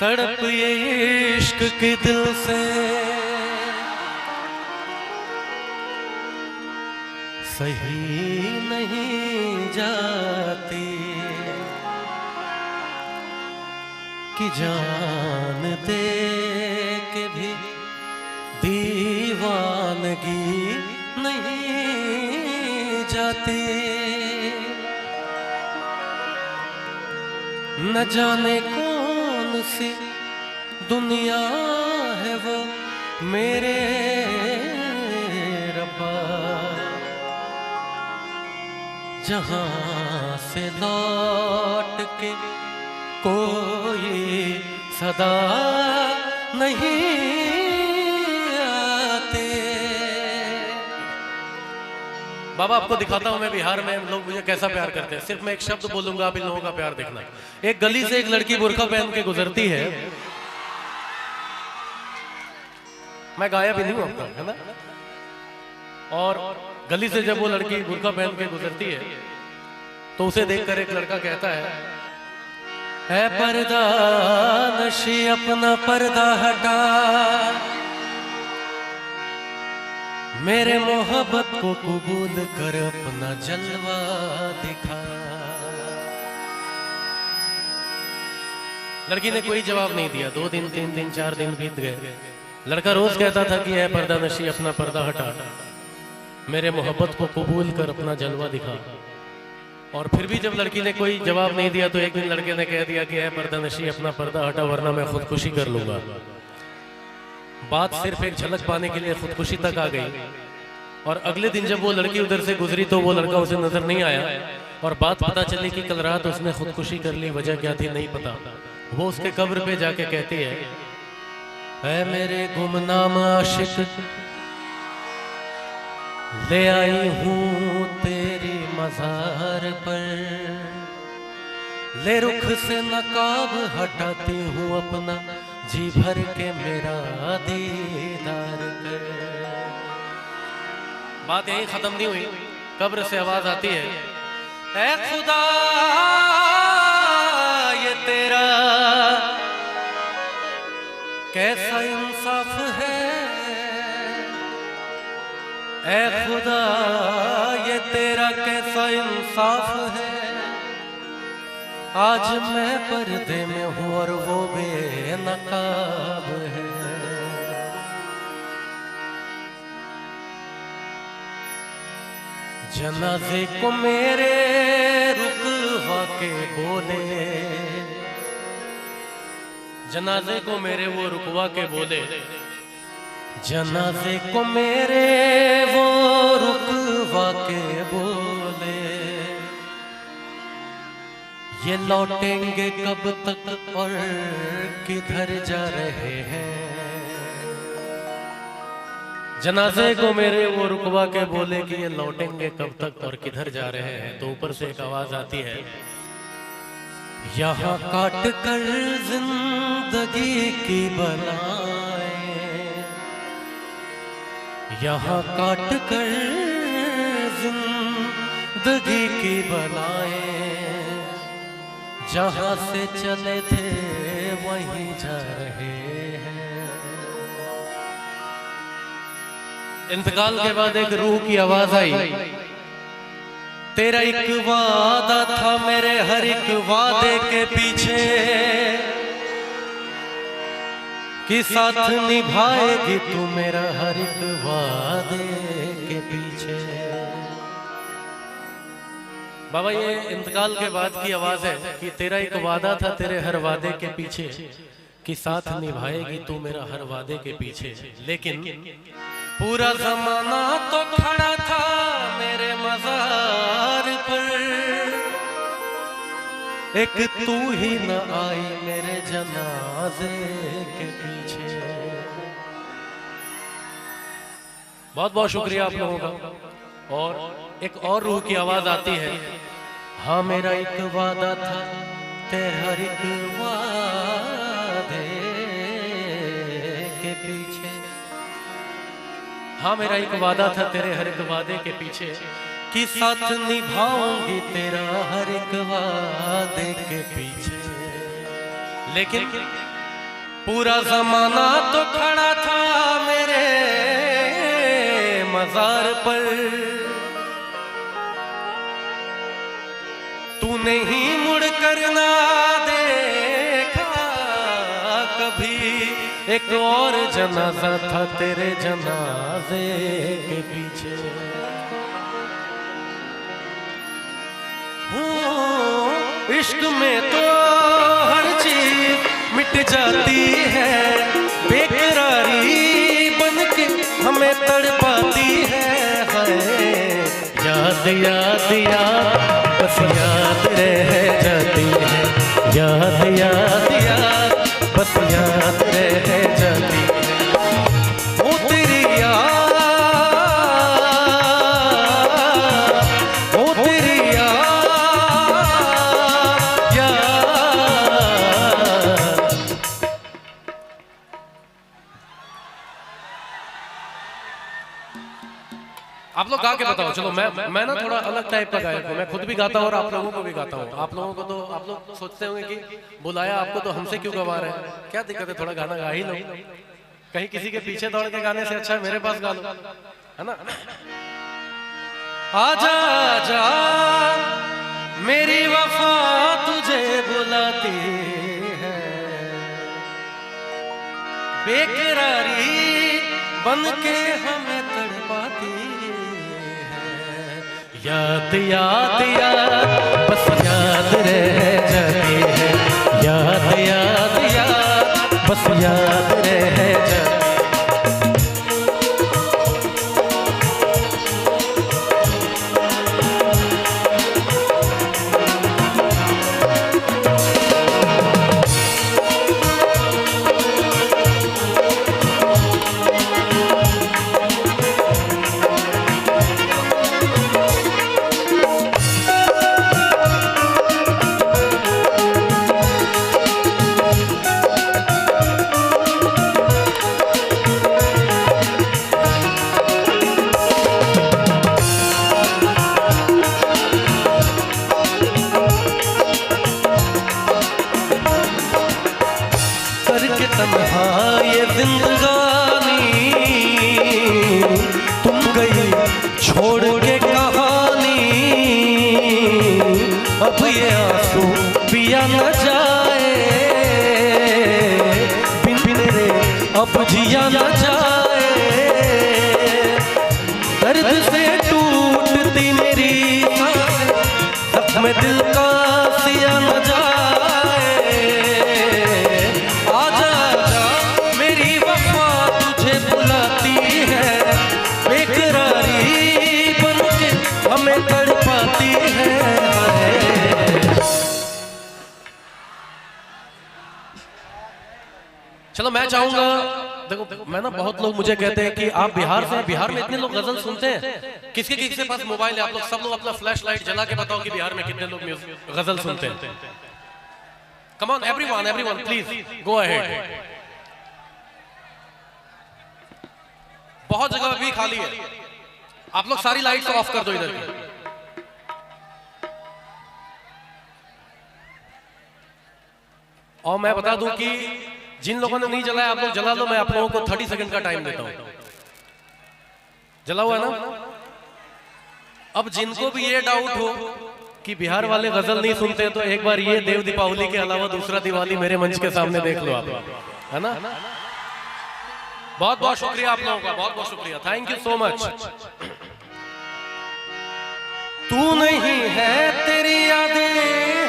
तड़प ये इश्क के दिल से सही नहीं जाती कि जान दे के भी दीवानगी नहीं जाती। न जाने कौन सी दुनिया है वो मेरे रब्बा, जहां से लौट के कोई सदा नहीं आते। बाबा आपको दिखाता हूं मैं बिहार में लोग मुझे कैसा प्यार करते हैं। सिर्फ मैं एक शब्द बोलूंगा, आप इन लोगों का प्यार देखना। एक गली से एक लड़की बुर्का पहन के गुजरती है, मैं गाया भी नहीं हूं आपका, है ना। और गली से जब वो लड़की बुर्का पहन के गुजरती है तो उसे देखकर एक लड़का कहता है पर्दा नशी अपना पर्दा हटा, मेरे मोहब्बत को कबूल कर अपना जलवा दिखा। लड़की ने कोई जवाब नहीं दिया। 2 दिन 3 दिन 4 दिन बीत गए। लड़का रोज कहता था कि है पर्दा नशी अपना पर्दा हटा, मेरे मोहब्बत को कबूल कर अपना जलवा दिखा। और फिर भी जब लड़की ने कोई जवाब नहीं दिया तो एक दिन लड़के ने कह दिया कि है पर्दा नशी अपना पर्दा हटा वरना मैं खुदकुशी कर लूंगा। बात सिर्फ एक झलक पाने के लिए खुदकुशी तक आ गई। और अगले दिन जब वो लड़की उधर से गुजरी तो वो लड़का उसे नजर नहीं आया। और बात पता चली कि कल रात उसने खुदकुशी कर ली। वजह क्या थी नहीं पता। वो उसके कब्र पे जाके कहती है मेरे गुमनाम आशिक, ले आई हूँ तेरी मज़ार पर, ले रुख से नकाब हटाती हूँ अपना, जी भर के मेरा दीदार कर। बात यही खत्म नहीं हुई। कब्र से आवाज आती है ऐ खुदा ये तेरा कैसा इंसाफ है, ऐ खुदा ये तेरा कैसा इंसाफ है, आज मैं पर्दे में हूँ और वो बेनकाब है। जनाजे को मेरे रुकवा के बोले, जनाजे को मेरे वो रुकवा के बोले, जनाजे को मेरे वो रुकवा के बोले, ये लौटेंगे कब तक और किधर जा रहे हैं। जनाजे को मेरे वो रुकवा के बोले कि ये लौटेंगे कब तक और किधर जा रहे हैं। तो ऊपर से एक आवाज आती है यहाँ काट कर जिंदगी की बलाएं, यहाँ काट कर जिंदगी की बलाएं, जहाँ से चले थे वहीं जा रहे हैं। इंतकाल के बाद एक रूह की आवाज आई, तेरा एक वादा था मेरे हर एक वादे के पीछे, कि साथ निभाएगी तू मेरा हर एक वादे के पीछे। बाबा ये इंतकाल के बाद की आवाज है कि तेरा एक वादा था तेरे हर वादे के पीछे, कि साथ निभाएगी तू मेरा हर वादे के पीछे। लेकिन पूरा जमाना तो खड़ा था मेरे मज़ार पर, एक तू ही न आई मेरे जनाजे के पीछे। बहुत बहुत शुक्रिया आप लोगों का। और एक और रूह की आवाज आती है, हाँ मेरा एक वादा था तेरे हर एक वादे के पीछे, हाँ मेरा एक वादा था तेरे हर एक वादे के पीछे, कि साथ निभाऊंगी तेरा हर एक वादे के पीछे। लेकिन पूरा जमाना तो खड़ा था मेरे मजार पर, तूने ही मुड़ कर ना देखा कभी, एक और जनाजा था तेरे जनाजे के पीछे। इश्क में तो हर चीज मिट जाती है, बेकरारी बनके हमें तड़पाती है। याद याद याद बस याद रह जाती है, याद याद याद बस याद रह जाती है। ओ तेरी याद, ओ तेरी याद, आप लोग गा के बताओ। चलो मैं ना थोड़ा अलग टाइप का गायक हूँ, मैं खुद भी गाता हूँ और आप लोगों को भी गाता हूँ। आप लोगों को तो आप लोग सोचते होंगे कि बुलाया आपको तो हमसे क्यों गवा रहे हैं, क्या दिक्कत है, थोड़ा गाना गा ही लो। कहीं किसी के पीछे दौड़ के गाने से अच्छा मेरे पास गा लो, है ना। आजा आजा मेरी वफा तुझे बुलाती है, बेकरारी बनके हमें तड़पाती है। याद याद याद बस याद रह जाती है, याद याद याद बस याद रह जाती है। तन्हा ये जिंदगानी तुम गई छोड़ के कहानी, अब ये आंसू पिया न जाए, बिन बिन रे अब जिया न जाए। दर्द से टूटती मेरी सांसें, में दिल का सिया न जाए। चलो मैं चाहूंगा, देखो मैं ना बहुत लोग मुझे कहते हैं कि आप बिहार से, बिहार में इतने लोग गजल सुनते हैं, किसके किसके पास मोबाइल है, आप लोग सब लोग अपना फ्लैश लाइट जला के बताओ कि बिहार में कितने लोग गजल सुनते हैं। Come on everyone, everyone please go ahead. बहुत जगह भी खाली है, आप लोग सारी लाइट्स ऑफ कर दो इधर की। और मैं बता दूं कि जिन लोगों ने नहीं जलाया आप लोग जला लो, मैं आप लोगों को 30 सेकंड का टाइम देता हूं। जला हुआ है ना? अब जिनको भी ये डाउट हो कि बिहार वाले गजल नहीं सुनते तो एक बार ये देव दीपावली के अलावा दूसरा दिवाली मेरे मंच के सामने देख लो आप, है ना। बहुत बहुत शुक्रिया आप लोगों का, बहुत बहुत शुक्रिया, थैंक यू सो मच। तू नहीं है तेरी यादें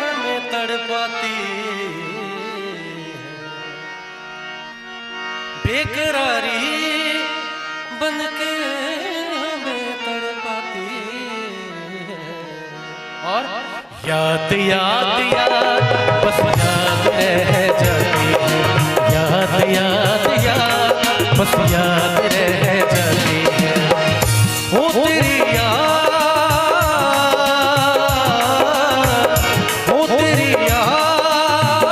हमें तड़पाती, बेकरारी बनके हमें तड़पाती है। और याद याद याद बस याद रह जाती है, याद याद याद बस याद रह जाती है। ओ तेरी याद, ओ तेरी याद,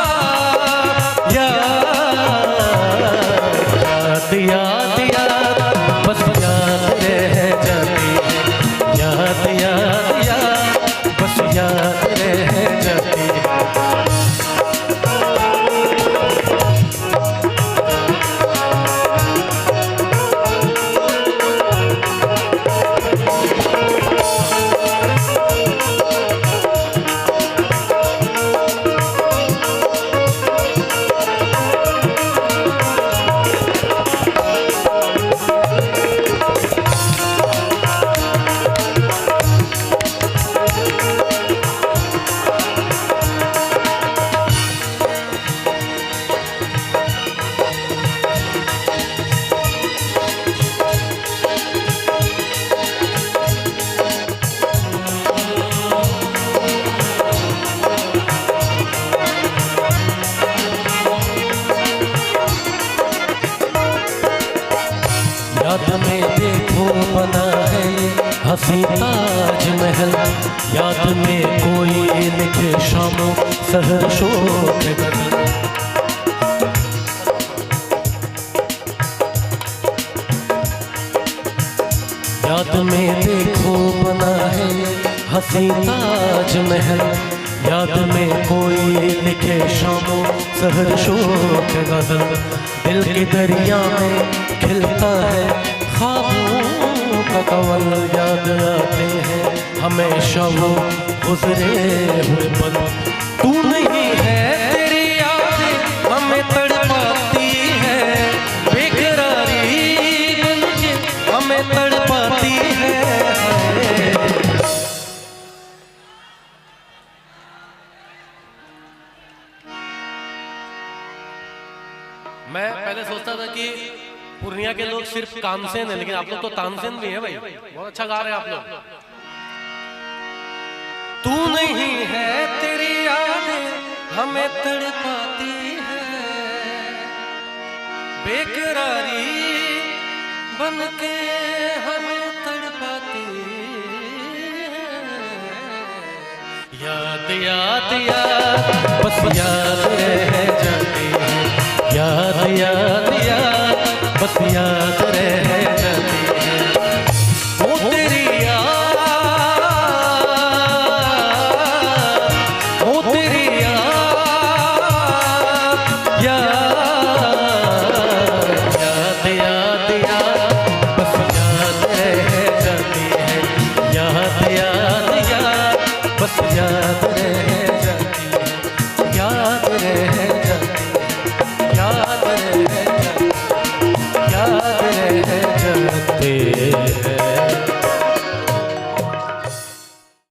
याद याद याद बस याद रह जाती है, याद याद याद बस याद रह जाती है। हसी ताजमहल, याद में कोई लिखे शामों सहर शोक गजल। याद में देखो बना है हसी ताजमहल, याद में कोई लिखे शामों सहर शोक गजल। दिल के दरिया में खिलता है ख्वाबों का कवल, याद आते हैं हमेशा वो गुजरे हुए पल। तू नहीं है तेरी यादें हमें तड़पाती है, बेकरारी बनके हमें तड़पाती है। मैं पहले सोचता था कि पूर्णिया के लोग सिर्फ कामसेन है, लेकिन आप लोग तो तानसेन भी है भाई, बहुत अच्छा गा रहे हैं आप लोग। तू नहीं है तेरी यादें हमें तड़पाती है, बेकरारी बनके हमें तड़पाती है। याद याद याद बस याद रह जाती है, याद याद याद बस याद रह जाती है। वो तेरी याद, वो तेरी याद, याद याद याद बस याद रह जाती है, याद याद याद बस याद रह जाती है, याद रह